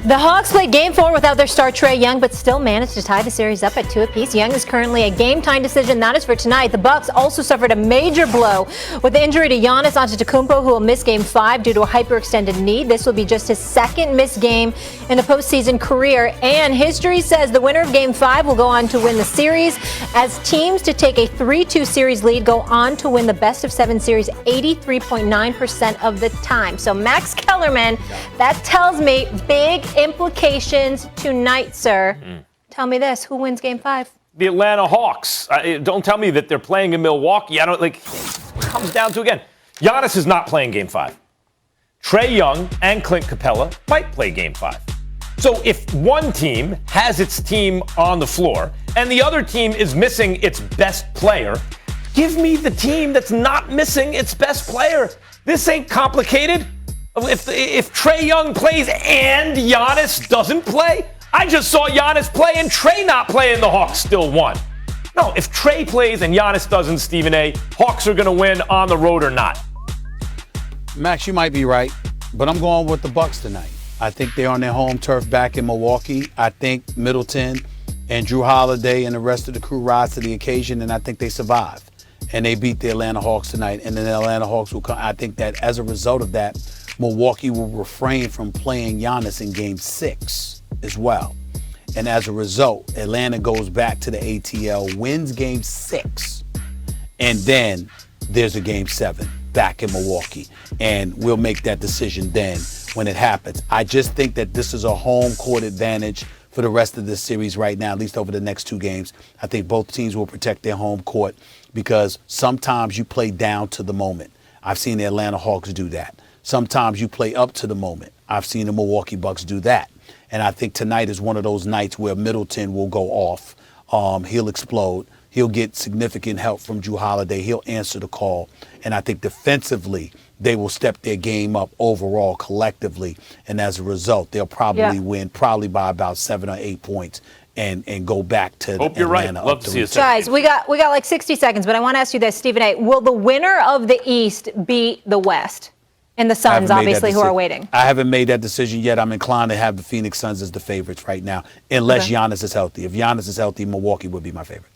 The Hawks played Game 4 without their star Trae Young, but still managed to tie the series up at 2 apiece. Young is currently a game-time decision. That is for tonight. The Bucks also suffered a major blow with the injury to Giannis Antetokounmpo, who will miss Game 5 due to a hyperextended knee. This will be just his second missed game in a postseason career, and history says the winner of Game 5 will go on to win the series, as teams to take a 3-2 series lead go on to win the best-of-7 series 83.9% of the time. So Max Kellerman, that tells me big implications tonight, sir. Tell me this, who wins Game 5? The Atlanta Hawks. Don't tell me that they're playing in Milwaukee. I don't like. It comes down to, again, Giannis is not playing Game 5. Trae Young and Clint Capella might play Game 5. So if one team has its team on the floor and the other team is missing its best player, give me the team that's not missing its best player. This ain't complicated. If Trae Young plays and Giannis doesn't play, I just saw Giannis play and Trae not play and the Hawks still won. No, if Trae plays and Giannis doesn't, Stephen A., Hawks are going to win on the road or not. Max, you might be right, but I'm going with the Bucks tonight. I think they're on their home turf back in Milwaukee. I think Middleton and Drew Holiday and the rest of the crew rise to the occasion, and I think they survive. And they beat the Atlanta Hawks tonight, and then the Atlanta Hawks will come. I think that as a result of that, Milwaukee will refrain from playing Giannis in Game 6 as well. And as a result, Atlanta goes back to the ATL, wins Game 6, and then there's a Game 7 back in Milwaukee. And we'll make that decision then when it happens. I just think that this is a home court advantage for the rest of this series right now, at least over the next 2 games. I think both teams will protect their home court because sometimes you play down to the moment. I've seen the Atlanta Hawks do that. Sometimes you play up to the moment. I've seen the Milwaukee Bucks do that. And I think tonight is one of those nights where Middleton will go off. He'll explode. He'll get significant help from Drew Holiday. He'll answer the call. And I think defensively, they will step their game up overall collectively. And as a result, they'll probably win, probably by about 7 or 8 points. And go back to Hope you're Atlanta. right. Love to see it. Guys, we got like 60 seconds, but I want to ask you this, Stephen A. Will the winner of the East beat the West? And the Suns, obviously, who are waiting. I haven't made that decision yet. I'm inclined to have the Phoenix Suns as the favorites right now, unless Giannis is healthy. If Giannis is healthy, Milwaukee would be my favorite.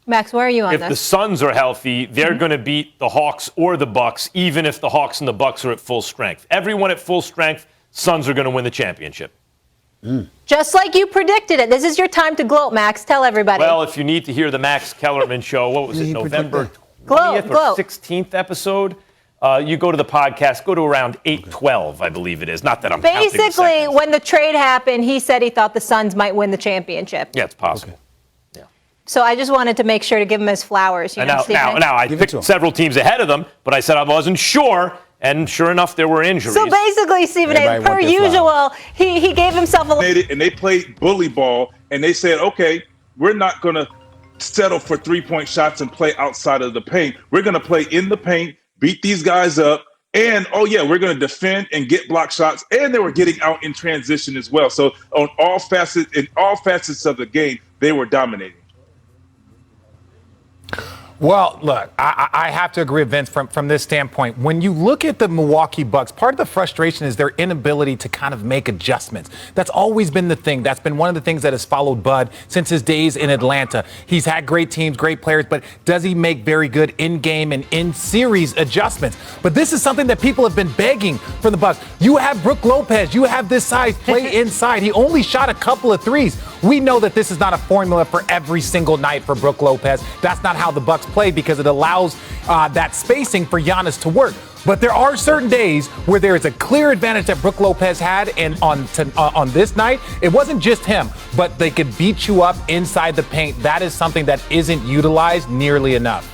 Max, where are you on this? If the Suns are healthy, they're going to beat the Hawks or the Bucks, even if the Hawks and the Bucks are at full strength. Everyone at full strength, Suns are going to win the championship. Just like you predicted it. This is your time to gloat, Max. Tell everybody. Well, if you need to hear the Max Kellerman show, what was it, November 20th or 16th episode? You go to the podcast, go to around 8:12, I believe it is. Not that I'm basically, when the trade happened, he said he thought the Suns might win the championship. Yeah, it's possible. Okay. Yeah. So I just wanted to make sure to give him his flowers. Now, I picked several teams ahead of them, but I said I wasn't sure, and sure enough, there were injuries. So basically, Stephen A., per usual, he gave himself a... And they played bully ball, and they said, okay, we're not going to settle for three-point shots and play outside of the paint. We're going to play in the paint, beat these guys up, and we're going to defend and get block shots, and they were getting out in transition as well. So on all facets of the game, they were dominating. Well, look, I have to agree with Vince from this standpoint. When you look at the Milwaukee Bucks, part of the frustration is their inability to kind of make adjustments. That's always been the thing. That's been one of the things that has followed Bud since his days in Atlanta. He's had great teams, great players, but does he make very good in-game and in-series adjustments? But this is something that people have been begging from the Bucks. You have Brook Lopez. You have this size. Play inside. He only shot a couple of threes. We know that this is not a formula for every single night for Brook Lopez. That's not how the Bucks play because it allows that spacing for Giannis to work. But there are certain days where there is a clear advantage that Brook Lopez had, and on this night, it wasn't just him, but they could beat you up inside the paint. That is something that isn't utilized nearly enough.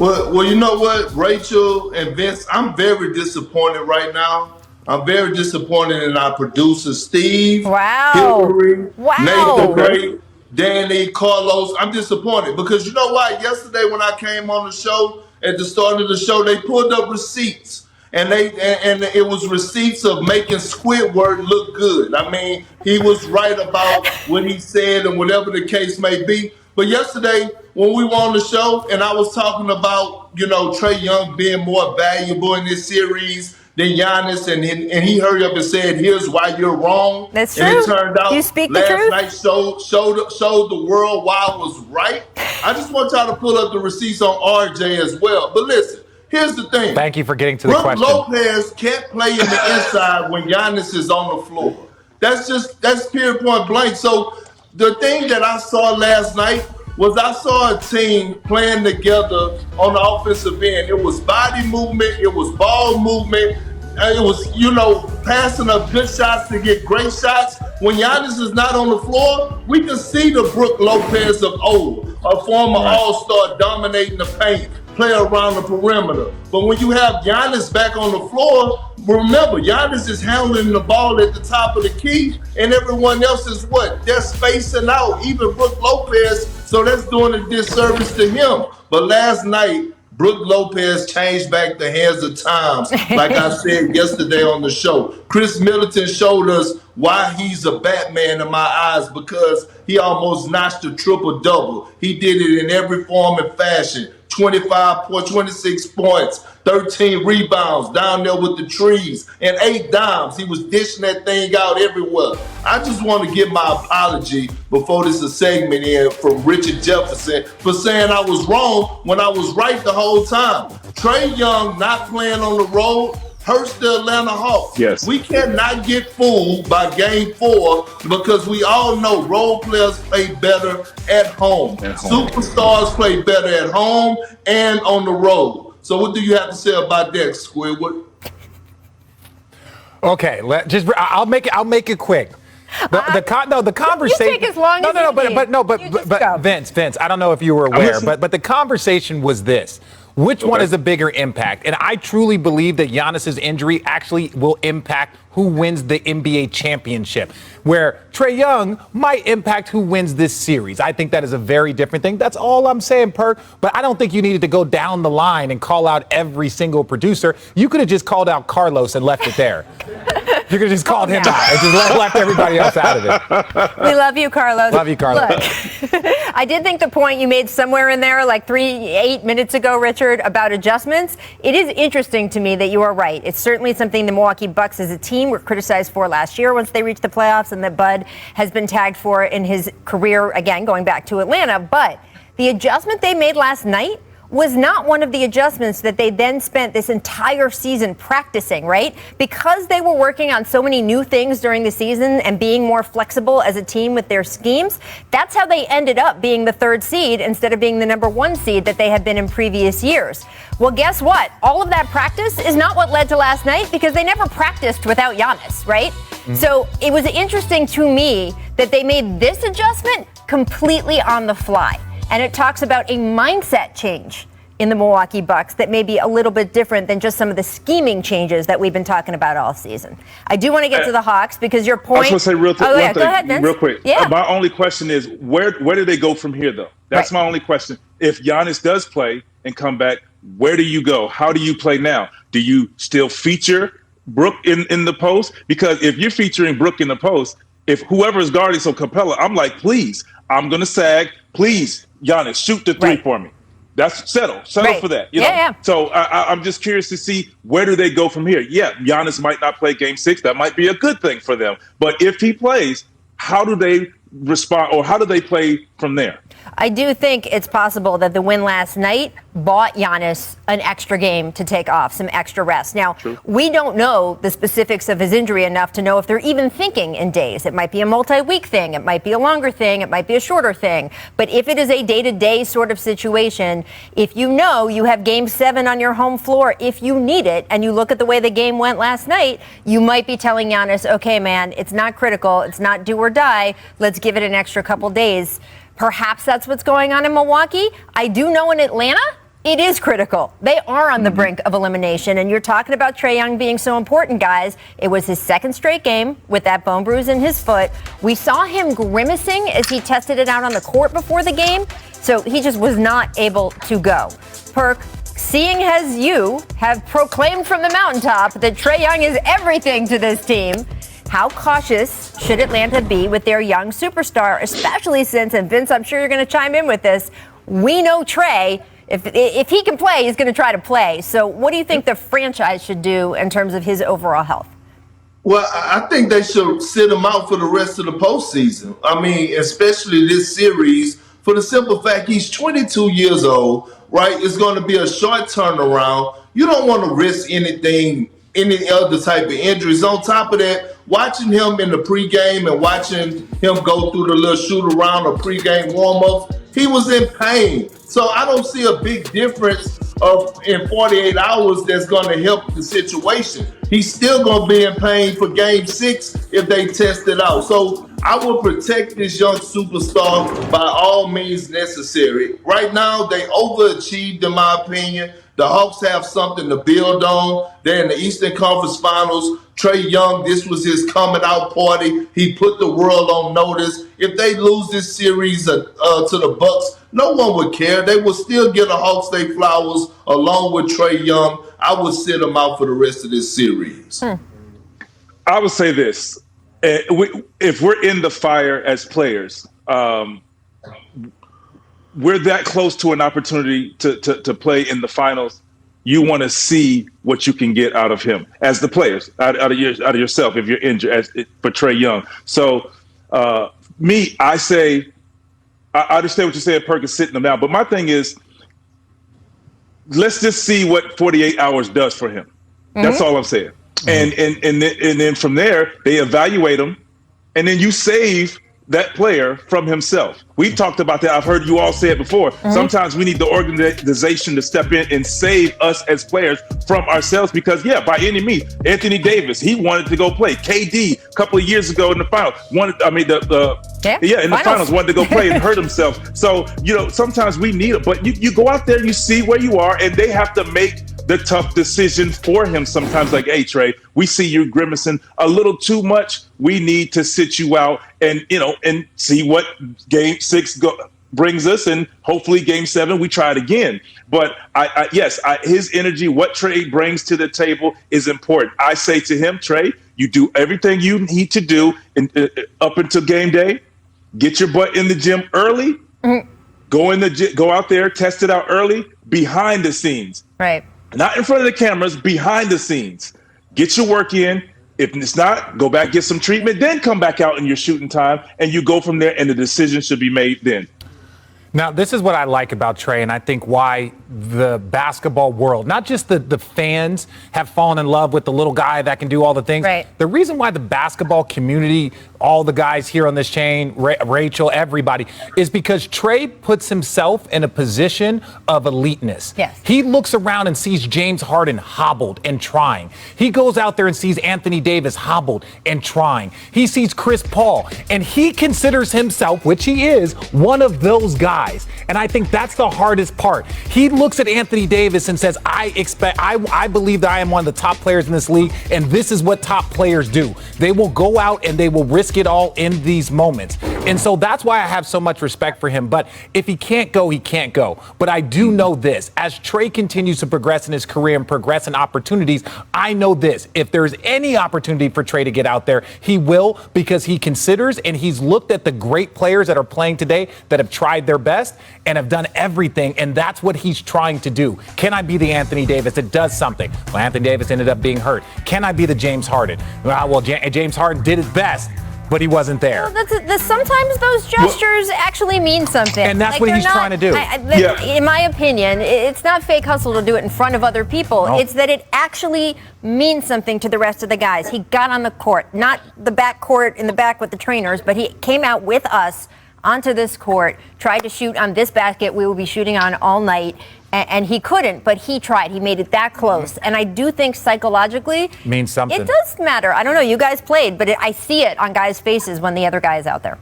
Well, you know what, Rachel and Vince, I'm very disappointed right now. I'm very disappointed in our producers, Steve, Hillary, Nathan Gray, Danny, Carlos. I'm disappointed because you know what? Yesterday when I came on the show, at the start of the show, they pulled up receipts. And it was receipts of making Squidward look good. I mean, he was right about what he said and whatever the case may be. But yesterday, when we were on the show and I was talking about, Trae Young being more valuable in this series than Giannis, and he hurried up and said, "Here's why you're wrong." That's true. And it turned out You speak the last truth. night showed the world why I was right. I just want y'all to pull up the receipts on RJ as well. But listen, here's the thing. Thank you for getting to the Brook question. Lopez can't play in the inside when Giannis is on the floor. That's period point blank. So the thing that I saw last night was I saw a team playing together on the offensive end. It was body movement, it was ball movement, it was, passing up good shots to get great shots. When Giannis is not on the floor, we can see the Brook Lopez of old, a former all-star dominating the paint, play around the perimeter. But when you have Giannis back on the floor, remember, Giannis is handling the ball at the top of the key, and everyone else is what? They're spacing out, even Brook Lopez, so that's doing a disservice to him. But last night, Brook Lopez changed back the hands of times, like I said yesterday on the show. Chris Middleton showed us why he's a Batman in my eyes, because he almost notched a triple-double. He did it in every form and fashion. 25 points, 26 points, 13 rebounds, down there with the trees, and 8 dimes. He was dishing that thing out everywhere. I just want to give my apology before this is a segment in from Richard Jefferson for saying I was wrong when I was right the whole time. Trae Young not playing on the road hurts the Atlanta Hawks. Yes. We cannot get fooled by Game 4 because we all know role players play better at home. Superstars play better at home and on the road. So what do you have to say about that, Squidward? Okay, I'll make it quick. The conversation. You take as long as you need. But Vince, I don't know if you were aware, but the conversation was this. Which one is a bigger impact? And I truly believe that Giannis's injury actually will impact who wins the NBA championship, where Trae Young might impact who wins this series. I think that is a very different thing. That's all I'm saying, Perk. But I don't think you needed to go down the line and call out every single producer. You could have just called out Carlos and left it there. You could have just called him out and just left everybody else out of it. We love you, Carlos. Love you, Carlos. Look, I did think the point you made somewhere in there, like 8 minutes ago, Richard, about adjustments. It is interesting to me that you are right. It's certainly something the Milwaukee Bucks as a team were criticized for last year once they reached the playoffs, and that Bud has been tagged for in his career, again, going back to Atlanta. But the adjustment they made last night was not one of the adjustments that they then spent this entire season practicing, right? Because they were working on so many new things during the season and being more flexible as a team with their schemes, that's how they ended up being the 3rd seed instead of being the number 1 seed that they had been in previous years. Well, guess what? All of that practice is not what led to last night because they never practiced without Giannis, right? Mm-hmm. So it was interesting to me that they made this adjustment completely on the fly. And it talks about a mindset change in the Milwaukee Bucks that may be a little bit different than just some of the scheming changes that we've been talking about all season. I do want to get to the Hawks because your point. I just want to say go ahead, Vince. real quick. Yeah. My only question is where do they go from here, though? That's my only question. If Giannis does play and come back, where do you go? How do you play now? Do you still feature Brook in the post? Because if you're featuring Brook in the post, if whoever is guarding Capella, I'm like, please, I'm going to sag. Please, Giannis, shoot the 3 for me. That's settle for that. You know? Yeah. So I'm just curious to see where do they go from here. Yeah, Giannis might not play Game 6. That might be a good thing for them. But if he plays, how do they respond, or how do they play from there? I do think it's possible that the win last night bought Giannis an extra game to take off, some extra rest. Now, we don't know the specifics of his injury enough to know if they're even thinking in days. It might be a multi-week thing. It might be a longer thing. It might be a shorter thing. But if it is a day-to-day sort of situation, if you know you have Game 7 on your home floor, if you need it, and you look at the way the game went last night, you might be telling Giannis, okay, man, it's not critical. It's not do or die. Let's give it an extra couple days. Perhaps that's what's going on in Milwaukee. I do know in Atlanta, it is critical. They are on the brink of elimination, and you're talking about Trae Young being so important, guys. It was his 2nd straight game with that bone bruise in his foot. We saw him grimacing as he tested it out on the court before the game, so he just was not able to go. Perk, seeing as you have proclaimed from the mountaintop that Trae Young is everything to this team, how cautious should Atlanta be with their young superstar, especially since, and Vince, I'm sure you're going to chime in with this, we know Trae if he can play, he's going to try to play. So what do you think the franchise should do in terms of his overall health? Well, I think they should sit him out for the rest of the postseason. I mean, especially this series, for the simple fact he's 22 years old, right? It's going to be a short turnaround. You don't want to risk anything, any other type of injuries. On top of that, watching him in the pregame and watching him go through the little shoot around or pregame warm-ups, he was in pain. So I don't see a big difference in 48 hours that's going to help the situation. He's still going to be in pain for game 6 if they test it out. So I will protect this young superstar by all means necessary. Right now, they overachieved, in my opinion. The Hawks have something to build on. They're in the Eastern Conference Finals. Trae Young, this was his coming out party. He put the world on notice. If they lose this series to the Bucks, no one would care. They will still get the Hawks their flowers along with Trae Young. I would sit him out for the rest of this series. I would say this. If we're in the fire as players, we're that close to an opportunity to play in the finals. You want to see what you can get out of him as the players, out of yourself if you're injured for Trae Young. So I say, I understand what you're saying, Perkins, sitting him down. But my thing is, let's just see what 48 hours does for him. Mm-hmm. That's all I'm saying. Mm-hmm. And then from there, they evaluate him, and then you save that player from himself. We've talked about that. I've heard you all say it before. Mm-hmm. Sometimes we need the organization to step in and save us as players from ourselves because, by any means, Anthony Davis, he wanted to go play. KD, a couple of years ago in the final, the finals, wanted to go play and hurt himself. So, sometimes we need it. But you go out there, you see where you are, and they have to make the tough decision for him sometimes. Like, hey, Trae, we see you grimacing a little too much. We need to sit you out and see what game 6 brings us, and hopefully game 7 we try it again. But his energy, what Trae brings to the table, is important. I say to him, Trae, you do everything you need to do up until game day. Get your butt in the gym early. Mm-hmm. Go out there, test it out early, behind the scenes. Right. Not in front of the cameras, behind the scenes. Get your work in. If it's not, go back, get some treatment, then come back out in your shooting time, and you go from there, and the decision should be made then. Now, this is what I like about Trae, and I think why the basketball world, not just the fans, have fallen in love with the little guy that can do all the things. Right. The reason why the basketball community, all the guys here on this chain, Rachel, everybody, is because Trae puts himself in a position of eliteness. Yes. He looks around and sees James Harden hobbled and trying. He goes out there and sees Anthony Davis hobbled and trying. He sees Chris Paul, and he considers himself, which he is, one of those guys. And I think that's the hardest part. He looks at Anthony Davis and says, I believe that I am one of the top players in this league, and this is what top players do. They will go out and they will risk it all in these moments. And so that's why I have so much respect for him. But if he can't go, he can't go. But I do know this. As Trae continues to progress in his career and progress in opportunities, I know this. If there's any opportunity for Trae to get out there, he will, because he considers and he's looked at the great players that are playing today that have tried their best and have done everything, and that's what he's trying to do. Can I be the Anthony Davis that does something? Well, Anthony Davis ended up being hurt. Can I be the James Harden? Well, James Harden did his best, but he wasn't there. Well, sometimes those gestures actually mean something. And that's what he's trying to do. In my opinion, it's not fake hustle to do it in front of other people. No. It's that it actually means something to the rest of the guys. He got on the court, not the back court in the back with the trainers, but he came out with us onto this court, tried to shoot on this basket we will be shooting on all night, and he couldn't, but he tried. He made it that close. And I do think psychologically means something. It does matter. I don't know, you guys played, but I see it on guys' faces when the other guy is out there.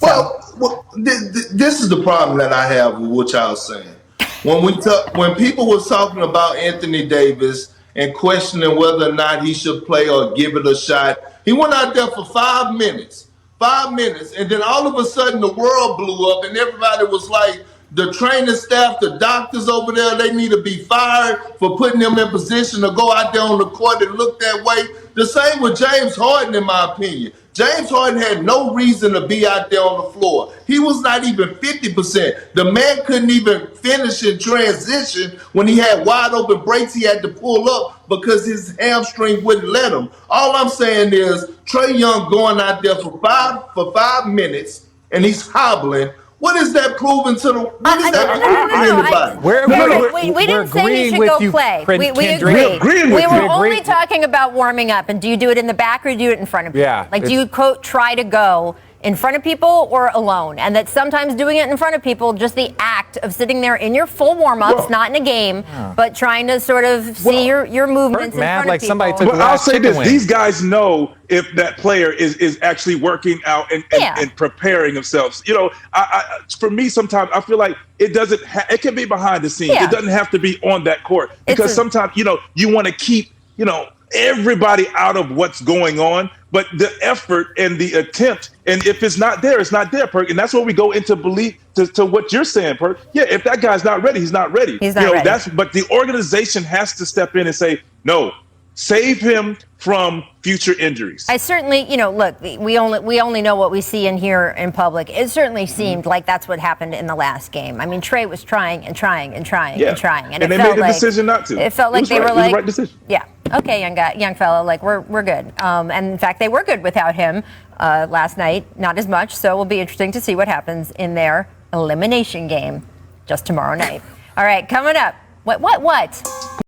Well, this is the problem that I have with what y'all saying. When people was talking about Anthony Davis and questioning whether or not he should play or give it a shot, he went out there for 5 minutes. 5 minutes, and then all of a sudden the world blew up, and everybody was like, the training staff, the doctors over there, they need to be fired for putting him in position to go out there on the court and look that way. The same with James Harden, in my opinion. James Harden had no reason to be out there on the floor. He was not even 50%. The man couldn't even finish in transition when he had wide open breaks he had to pull up because his hamstring wouldn't let him. All I'm saying is Trae Young going out there for 5 minutes and he's hobbling. What is that proving to the? What is that proving to anybody? We didn't say he should go play. We agree. We were only talking about warming up. And do you do it in the back or do you do it in front of people? Yeah, like, do you, quote, try to go in front of people or alone? And that sometimes doing it in front of people, just the act of sitting there in your full warm-ups, not in a game, but trying to sort of see your movements in front of people. Somebody took well, I'll say this. These guys know if that player is actually working out and preparing themselves. You know, for me, sometimes I feel like it doesn't. It can be behind the scenes. It doesn't have to be on that court because sometimes you want to keep everybody out of what's going on, but the effort and the attempt, and if it's not there, it's not there, Perk. And that's where we go into belief to what you're saying, Perk. Yeah, if that guy's not ready, he's not ready. He's not ready. But the organization has to step in and say, no, save him from future injuries. I certainly, look, we only know what we see and hear in public. It certainly seemed like that's what happened in the last game. I mean, Trae was trying and trying and trying and trying. And they made the decision not to. It felt like they were like, it was the right decision. Yeah, okay, young fella, like we're good. And in fact, they were good without him last night. Not as much, so it will be interesting to see what happens in their elimination game just tomorrow night. All right, coming up. What?